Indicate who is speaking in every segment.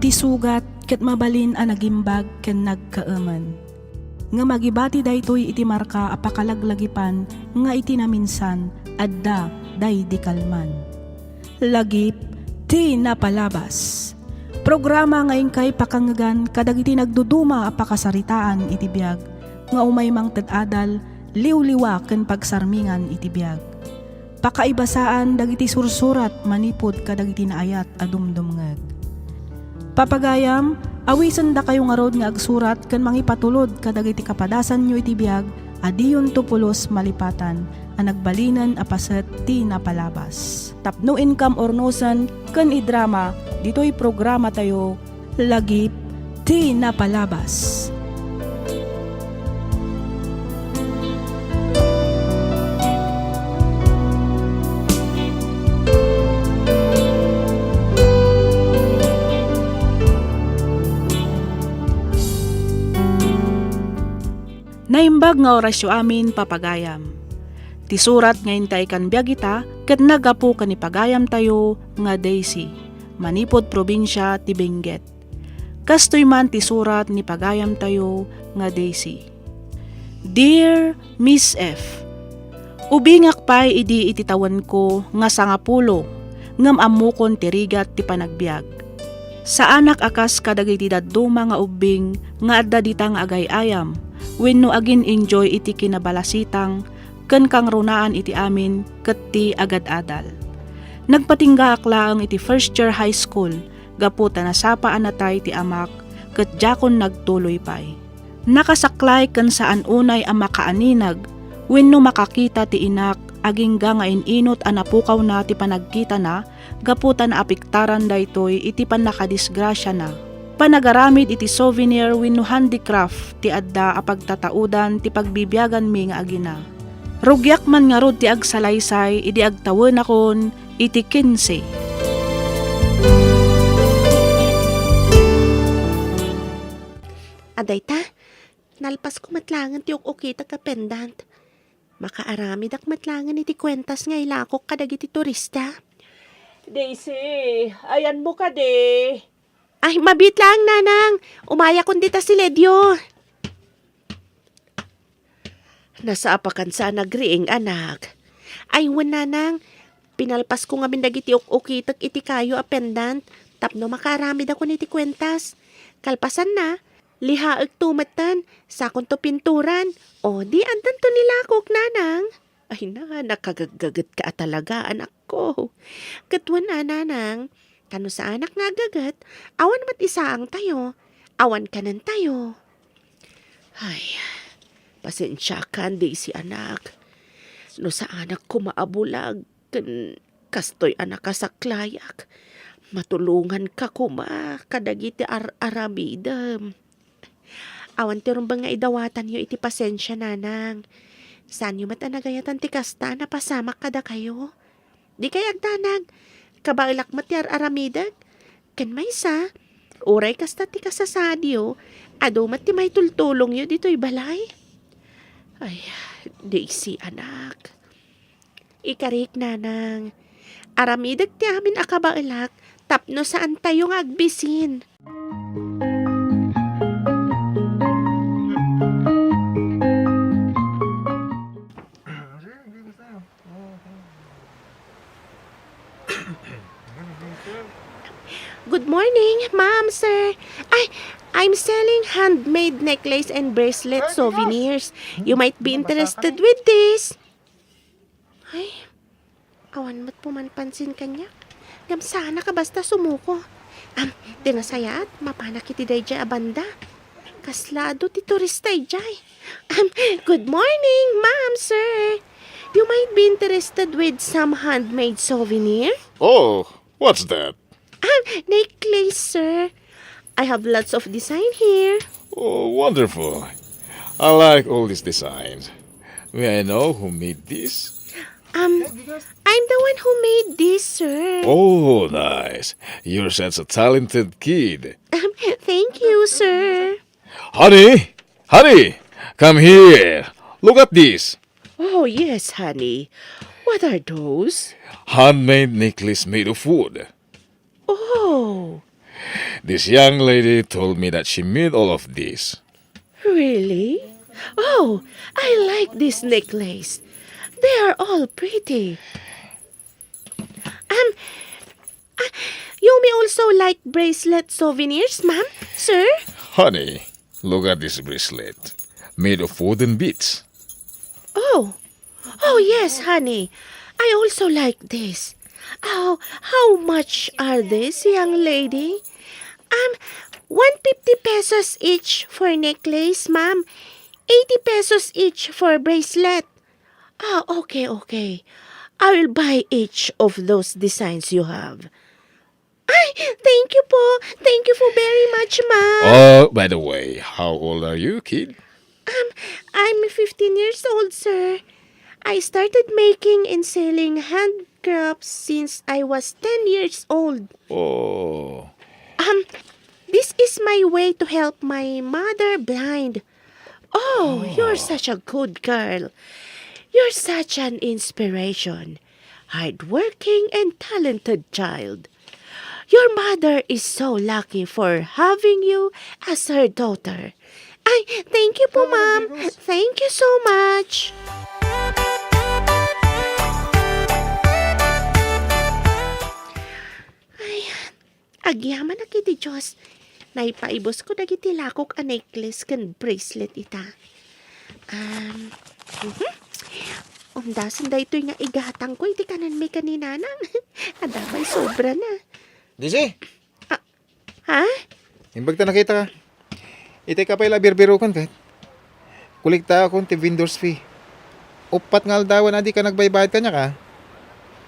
Speaker 1: Iti sugat ket mabalin a nagimbag ken nagkaaman. Nga magibati daytoy iti marka a pakalaglagipan nga iti naminsan adda day di kalman. Lagip ti napalabas. Programa ngayon kay pakangagan kadagiti nagduduma a pakasaritaan iti biag nga umay mang ted-adal liwliwa ken pagsarmingan iti biag. Pakaibasaan dagiti sursurat manipod kadagiti naayat a dumdumngeg. Papagayam, awisan da kayo nga rod nga agsurat ken mangipatulod kadagiti kapadasan nyo iti biag adiyon tupulos malipatan a nagbalinan a paset ti napalabas. Tapno income ornosan ken idrama ditoy programa tayo lagip ti napalabas. Naimbag nga orasyo amin papagayam. Ti surat nga intay kan biyagita ket nagapu kan ipagayam tayo nga Daisy, manipod probinsya ti Benguet. Kastoy man ti surat ni pagayam tayo nga Daisy. Dear Miss F, ubingak pay idi ititawan ko nga sangapulo ngam amukon ti rigat ti panagbiag. Sa anak akas kadagiti dadduma nga ubing nga adda ditang agay-ayam wenno agin enjoy iti kinabalasitang ken kang runaan iti amin ket ti agad-adal. Nagpatingga akla ang iti first year high school gapu ta nasapaan natay ti amak ket jakon nagtuloy pay. Nakasaklay ken saan unay a makaaninag wenno makakita ti inak agingga nga ininot a napukaw na ti panagkita na gapu ta naapiktaran daytoy iti panakadisgrasya na. Panagaramid iti souvenir wenno handicraft ti adda a pagtataudan ti pagbibiyagan mi nga agina. Rugyak man nga rod ti agsalaysay idi agtawen akon iti 15.
Speaker 2: Aday ta, nalpas ko matlangan ti ukita ka pendant. Makaaramid ak matlangan iti kwentas nga ilakok kadagiti turista.
Speaker 3: Daisy, ayan mo ka de.
Speaker 2: Ay, mabit lang, nanang. Umaya kundi ta si Ledyo. Nasa apakan sa nagriing anak. Ay, nanang. Pinalpas ko nga mindagiti ukitak iti kayo a pendant. Tapno makaramid ako niti kwentas. Kalpasan na. Lihaag tumatan. Sakon to pinturan. O, di andan to nilakok, nanang. Ay na, nakagagagat ka talaga, anak ko. Katwan na, nanang. Kano sa anak nga gagat, awan mat isaang tayo, awan kanan tayo. Ay, pasensya ka, Daisy anak. No sa anak ko maabulag, kastoy anak ka sa klayak. Matulungan ka kuma, kadagiti aramida. Awan tirong ba nga idawatan yo iti pasensya nanang. Saan yung matanagayatan ti kasta na pasamak kada kayo? Di kayag danag. Kabailak matyar aramidag. Ken may sa, uray kasta ti kasasadyo, ado mat ti may tultulong yo dito'y balay. Ay, Daisy anak. Ikarik nanang, aramidag ti amin akabailak, tapno saan tayo nga agbisin. Good morning, ma'am, sir. I'm selling handmade necklace and bracelet souvenirs. You might be interested with this. Ay, awan mat pumanpansin kanya. Gam sana ka basta sumuko. Dinasayat, mapanak iti dayjay abanda. Kaslado ti turista ijay. Good morning, ma'am, sir. You might be interested with some handmade souvenir.
Speaker 4: Oh, what's that?
Speaker 2: Necklace, sir. I have lots of design here.
Speaker 4: Oh, wonderful. I like all these designs. May I know who made this?
Speaker 2: I'm the one who made this, sir.
Speaker 4: Oh, nice. You're such a talented kid.
Speaker 2: Thank you, sir.
Speaker 4: Honey! Honey! Come here. Look at this.
Speaker 2: Oh, yes, honey. What are those?
Speaker 4: Handmade necklace made of wood.
Speaker 2: Oh,
Speaker 4: This young lady told me that she made all of this.
Speaker 2: Really? Oh, I like this necklace. They are all pretty. Um, you may also like bracelet souvenirs, ma'am, sir?
Speaker 4: Honey, look at this bracelet. Made of wooden beads.
Speaker 2: Oh, yes, honey. I also like this. Oh, how much are these, young lady? 150 pesos each for necklace, ma'am. 80 pesos each for bracelet. Okay. I will buy each of those designs you have. Ay, thank you po. Thank you for very much, ma'am.
Speaker 4: Oh, by the way, how old are you, kid?
Speaker 2: I'm 15 years old, sir. I started making and selling handcrafts since I was 10 years old.
Speaker 4: Oh,
Speaker 2: This is my way to help my mother blind. Oh, you're such a good girl. You're such an inspiration. Hardworking and talented child. Your mother is so lucky for having you as her daughter. Ay, thank you po, ma'am. Thank you so much. Ay, agyaman na kiti Diyos. Naipaibos ko dagiti lakok a necklace kan bracelet ita. Undasan da ito'y nga igatang ko, iti kanan may kaninanang. Adamay sobra na.
Speaker 5: Disi,
Speaker 2: Ha?
Speaker 5: imbag ta nakita ka. Itay ka pa ila birbiro kon kahit. Kulikta akong ti vendor's fee. Upat nga aldawan na di ka nagbaybayad ka niya ka.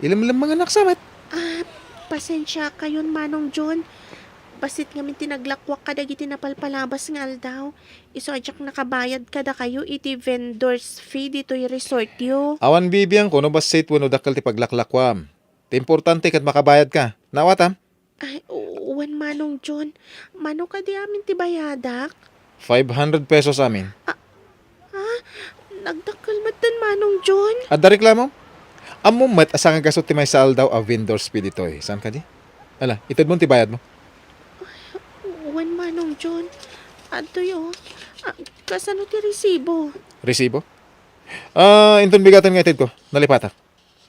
Speaker 5: Ilam-ilam mga naksamat.
Speaker 2: Pasensya kayon, Manong John. Basit nga min tinaglakwak ka dagiti napalpalabas nga aldaw. Iso adyak nakabayad kada kayo iti vendor's fee dito'y resort yo.
Speaker 5: Awan bibiyang ko no basit wano dakal ti paglaklakwam. Ti importante kat makabayad ka. Nawatam?
Speaker 2: Ay, uwan, Manong John. Mano ka di amin ti bayadak?
Speaker 5: 500 pesos amin.
Speaker 2: Nagdakal matan, Manong John.
Speaker 5: Adda reklamo? Amo mat asang gasot ti may sa aldaw a vendor's fee ditoy. Saan ka di? Ala, itad mo ti bayad mo.
Speaker 2: Uwan, Manong John. Ato yo. Kasano ti resibo?
Speaker 5: Resibo? Inton bigatan nga itid ko. Nalipatak.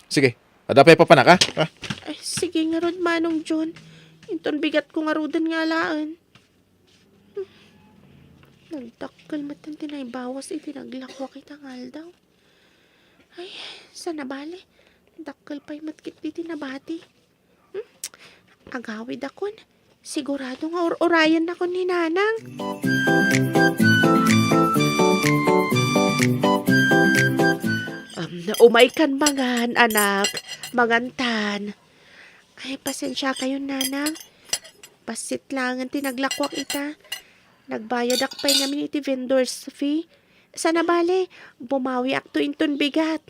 Speaker 5: Sige. Adapay pa panak ha?
Speaker 2: Ay, sige nga rod, Manong John. Inton bigat ko nga rodan nga laan. Nagdakkel matan tinaybawas iti naglakwak itang aldaw. Ay, sana bale. Dakkel pa'y matkit di tinabati. Agawid akon. Sigurado nga orayan akon ni Nanang. Umaikan mangan, anak. Mangantan. Ay, pasensya kayo, Nanang. Pasit lang ang tinaglakwak ita. Nagbayad ak pa'y namin iti vendor's fee. Sana bale, bumawi ak to inton bigat.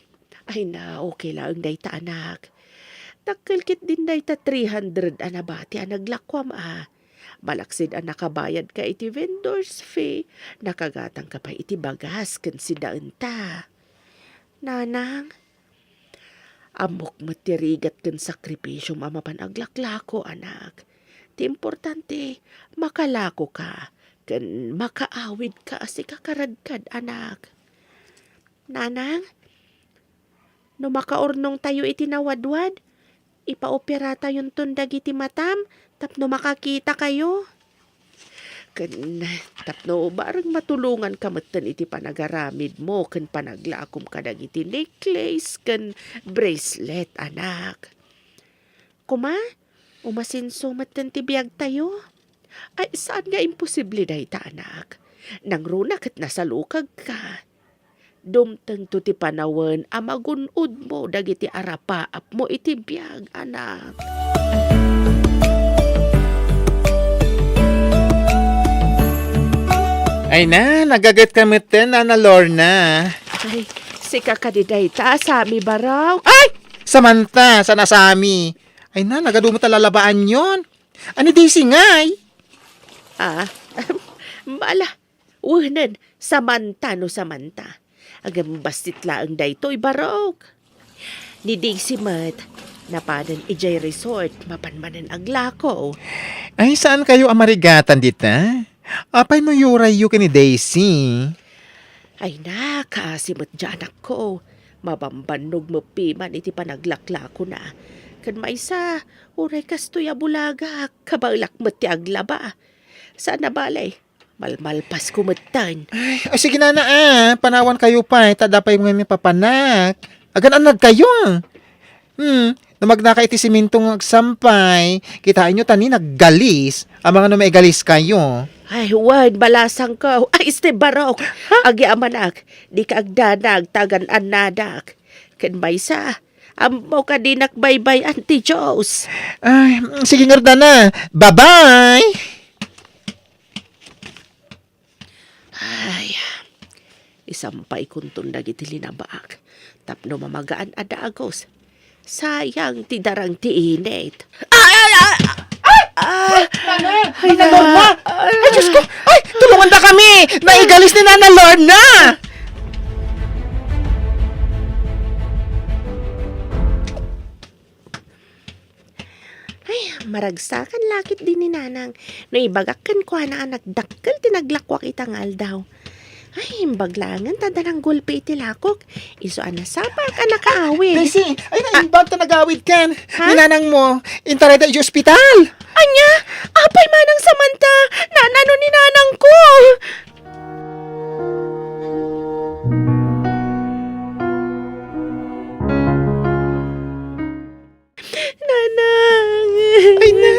Speaker 2: Ay na, okay lang dayta, anak. Takilkit din dayta 300 anabati ang naglakwam Malaksid ang nakabayad ka iti vendor's fee. Nakagatang ka pa iti bagas kan sidaan ta. Nanang, amok matirigat kan sakripisyo mamapan aglaklako, anak. Ti importante, makalako ka. Kan makaawid ka asi kakaradkad, anak. Nanang, no makaurnong tayo iti nawadwad, ipaopera tayon tundag iti matam, tapno makakita kayo. Kan tapno barang matulungan ka matan iti panagaramid mo, kan panaglakom ka iti necklace, kan bracelet, anak. Kuma, umasinso matan ti biyag tayo. Ay, saan nga imposible na ita, anak? Nang runak at nasa lukag ka. Dumtang to ti panawan, amagunod mo dagiti arapaap mo iti biyag, anak.
Speaker 5: Ay na, nagagat kami ten, Ana Lorna.
Speaker 2: Ay, sika ka di dayta, sami baraw. Ay!
Speaker 5: Samantha, sana sami. Ay na, nagadumot talalabaan yon. Ani di singay?
Speaker 2: Bala, uhanan, samanta no samanta. Agam bastit laang daytoy barok. Ni Daisy Mat, Napadan ijay resort, mapanmanan aglako.
Speaker 5: Ay, saan kayo amarigatan dita? Apay no yurayo ka ni Daisy?
Speaker 2: Ay na, kasimot dyan ako. Mabambanog mo piman iti panaglaklako na. Kan maisa, uray kastoy bulaga, kabalak mo ti aglaba. Saan na balay? Malmalpas kumatan.
Speaker 5: Ay, sige na panawan kayo pa, tadapay mo nga papanak. Agan anag kayo. Namagna ka iti simintong agsampay, kitain nyo tani naggalis, ang mga may galis kayo.
Speaker 2: Ay, wad, balasang ka. Ay, este barok. Agi amanak, di ka agdanag, tagan anadak. Kan maisa, amo ka dinak baybay anti Diyos.
Speaker 5: Ay, sige nga na. Bye-bye!
Speaker 2: Ay, isampay kuntong dagiti linabaak. Tapno mamagaan adagos. Sayang ti darang ti init. Ay,
Speaker 5: Nana Lorna! Ay, Diyos ko! Ay, tulungan na kami! Naigalis ni Nana Lorna!
Speaker 2: Ay, maragsakan lakit din ni Nanang. No ibagakan ko na anak dakkel tinaglakwak itangal daw. Ay, baglangan tadanang gulpe iti lakok. Iso anasapak anak kaawin.
Speaker 5: Daisy, ay naimbag ta nagawid kan.
Speaker 2: Ha?
Speaker 5: Ni Nanang mo, intareda iti ospital.
Speaker 2: Anya, apay manang samanta. Nanano ni Nanang ko. Nanang.
Speaker 5: Ay na,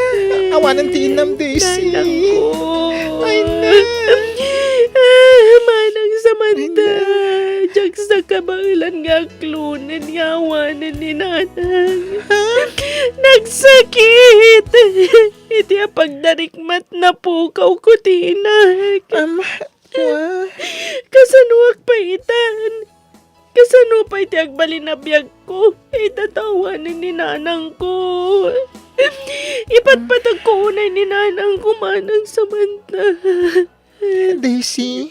Speaker 5: awanan tinam, Daisy.
Speaker 2: Nanang ko.
Speaker 5: Ay na.
Speaker 2: Manang samanta. Diyak sa kabalan nga klunan nga awanan ni Nanang. Nagsakit. Iti pagdarikmat na pukaw ko tinak. Kasanuak pa itan. Kasano pa iti agbalin na biyag ko. Itatawanan ni Nanang ko. Ipatpatag ko unay ni Nanang ko manang samanta.
Speaker 5: Daisy,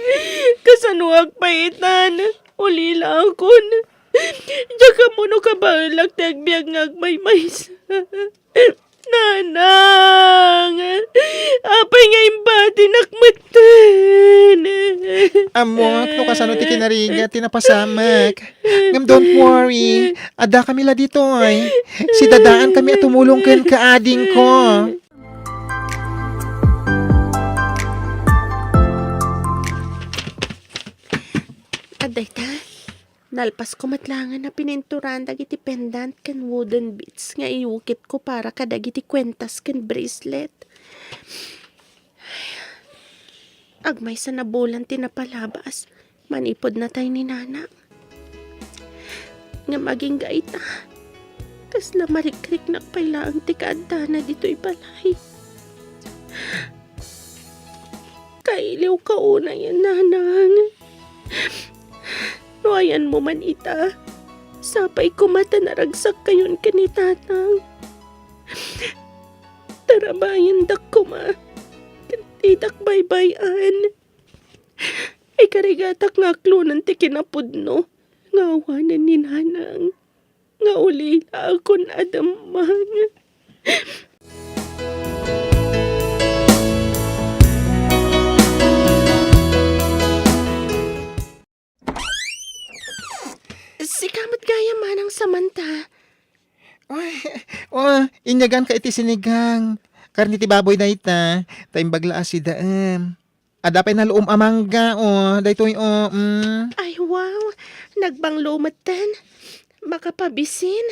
Speaker 2: Kasanuag pa itan. Ulila akon. Diyaga mo no kabalak ti agbiag ngagmaymaysa. Nanang! Apay nga imbati nakmatan.
Speaker 5: amok, no kasano ti kinariga, tinapasamak. Ngam, don't worry. Ada kami la dito ay. Si dadaan kami at tumulong ken kaading ko.
Speaker 2: Aday ta, nalpas ko matlangan na pininturan dagiti pendant kan wooden beads nga iukit ko para kadagiti kwentas kan bracelet. Agmay sa nabulan tinapalabas, manipod na tayo ni Nana. Nga maging gaita, kasla marikrik na pailaang tikada na dito'y balay. Kailiw ka una yan, Nanang. Nuayan mo man ita. Sapay ko mata naragsak kayon ka ni Tatang. Tarabayan dak ko ma. Kantitak baybayan. Ay karigatak nga klunan ti kinapudno. Ngawanan ni Nanang. Nga ulila akon adamang. Sikamat gaya manang samanta.
Speaker 5: Ay, inyagan ka iti sinigang. Karni ti baboy na ita. Taim bagla si daem. Adapay na luom amangga, daytoy,
Speaker 2: Ay wow, nagbanglumetan. Makapabisin.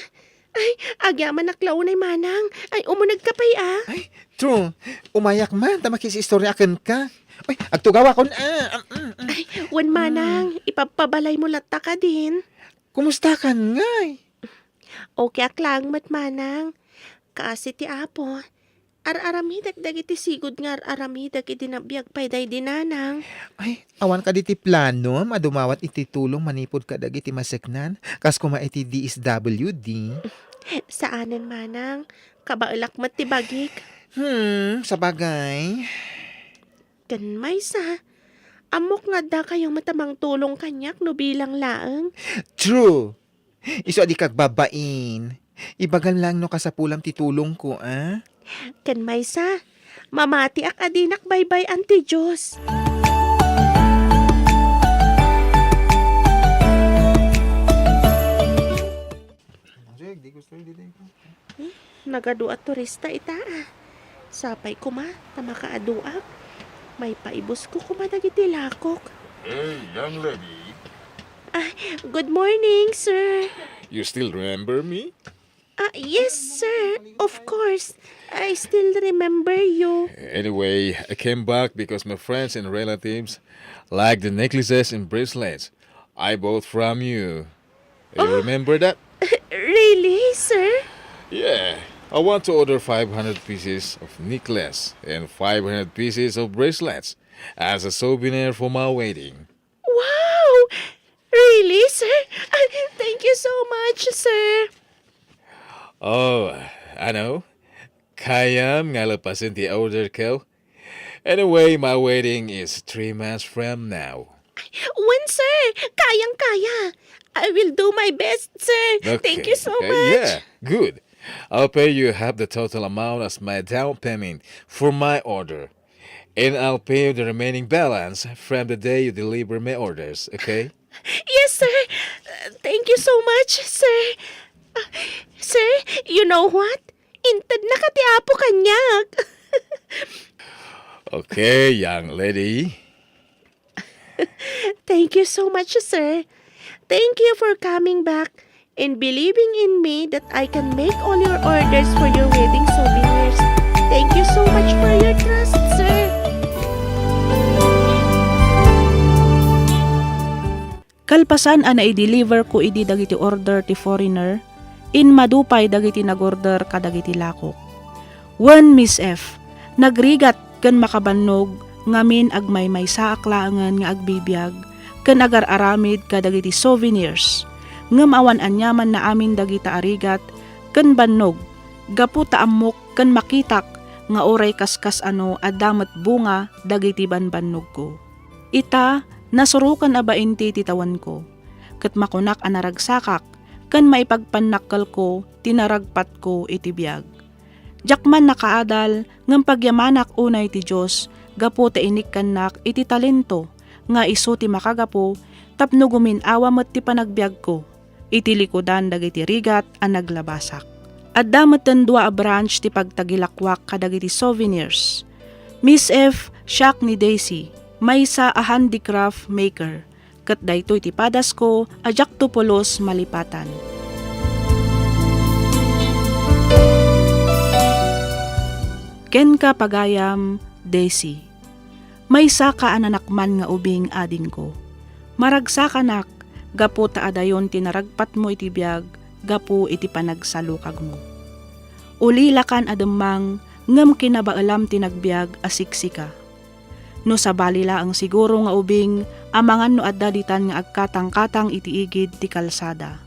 Speaker 2: Ay, agyaman naklaunay manang. Ay, umunag ka pa'y
Speaker 5: Ay, true. Umayak man, tamakis istorya akin ka. Ay, agtugawa kon,
Speaker 2: Ay, wan manang, ipapabalay mo lata ka din.
Speaker 5: Kumusta kan ngay?
Speaker 2: Okay aklang mat manang. Kasi ti apo, ar-aramidak dagiti sigud nga ar-aramidak iti nabiyag pay day dinanang.
Speaker 5: Ay, awan ka diti plano, madumawat iti tulong manipod ka dagiti maseknan, kas kuma iti DSWD.
Speaker 2: Saanan manang, kabailak mat ti bagik.
Speaker 5: Sa bagay.
Speaker 2: Kan may sa, amok nga da kayong matamang tulong kanyak no bilang laeng.
Speaker 5: True. Iso di kagbabain. Ibagal lang no kasapulam titulong ko, ah?
Speaker 2: Ken maysa, mamati ak adinak baybay anti Diyos.
Speaker 5: Di gusto
Speaker 2: Nagadua turista ita ah. Sapay ko ma, tamakaaduak. May paibos ko kuma dagiti lakok.
Speaker 4: Hey, young lady.
Speaker 2: Good morning, sir.
Speaker 4: You still remember me?
Speaker 2: Yes, sir. Of course. I still remember you.
Speaker 4: Anyway, I came back because my friends and relatives like the necklaces and bracelets I bought from you. You remember that?
Speaker 2: Really, sir?
Speaker 4: Yeah. I want to order 500 pieces of necklace and 500 pieces of bracelets as a souvenir for my wedding.
Speaker 2: Wow! Really, sir? Thank you so much, sir.
Speaker 4: Oh, I know. Kayam nga lapasin the order ko. Anyway, my wedding is 3 months from now.
Speaker 2: When, sir? Kayang-kaya. I will do my best, sir. Thank you so much.
Speaker 4: Yeah, good. I'll pay you half the total amount as my down payment for my order. And I'll pay you the remaining balance from the day you deliver my orders, okay?
Speaker 2: Yes, sir. Thank you so much, sir. Sir, you know what? Intad na katiapo kanyak.
Speaker 4: Okay, young lady.
Speaker 2: Thank you so much, sir. Thank you for coming back and believing in me that I can make all your orders for your wedding souvenirs. Thank you so much for your trust, sir.
Speaker 1: Kalpasan ana i-deliver ko idi dagiti order ti foreigner, in madupay dagiti nag-order kadagiti lakok. When Miss F, nagrigat ken makabannog ngamin agmay sa aklaangan nga agbibiyag, ken agar-aramid kadagiti souvenirs, ngem awan anyaman na amin dagita arigat, ken bannog, gapu taamok ken makitak, nga oray kaskas ano adamat bunga dagiti banbannog ko. Ita, nasurukan abainti titawan ko, ket makunak anaragsakak, ken maipagpannakkel ko, tinaragpat ko iti biyag. Jakman nakaadal, ngem pagyamanak unay ti Diyos, gapo ta inikkannak iti talento, nga iso ti makagapo, tapno guminawa met ti panagbiag ko, iti likodan dagiti rigat ang naglabasak. At damat dua a branch ti pagtagilakwak kadagiti souvenirs. Miss F, siak ni Daisy, maysa a handicraft maker, ket daytoy ti padas ko, ajak tupulos malipatan. Ken ka pagayam, Daisy. Maysa ka ananakman nga ubing ading ko. Maragsakanak, gapu ta adayon tinaragpat mo iti biyag, gapu iti panagsalukag mo. Ulilakan ademang, ngem kinabaalam tinagbiag asiksika. No sa balila ang siguro nga ubing, amangan no adda ditan nga agkatang-katang iti igid ti kalsada.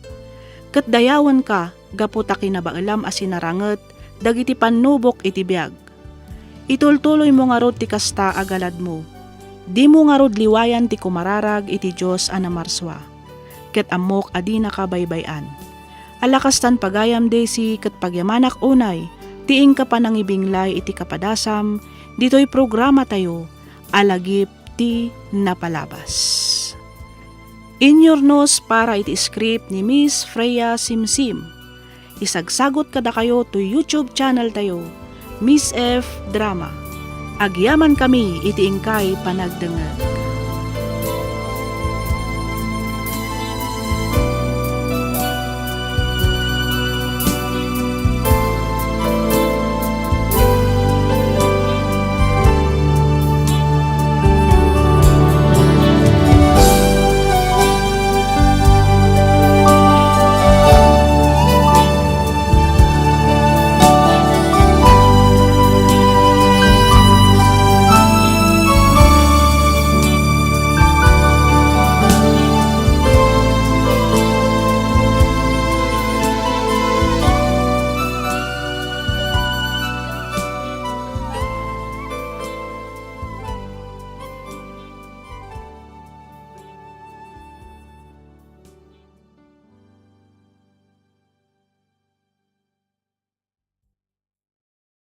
Speaker 1: Ket dayawan ka, gapu ta kinabaalam asinaranget, dagiti panubok iti biyag. Itultuloy mo nga rod ti kasta agalad mo. Di mo nga rod liwayan ti kumararag iti Diyos anamarswa. Ket amok adina ka baybayan. Alakastan pagayam Daisy ket pagyamanak unay, tiing ka pa nang ibinglay iti kapadasam, dito'y programa tayo, alagip ti napalabas. In your nose para iti script ni Miss Freya Simsim. Isagsagot kada kayo to YouTube channel tayo, Miss F Drama. Agyaman kami iti ingkay panagdengeg.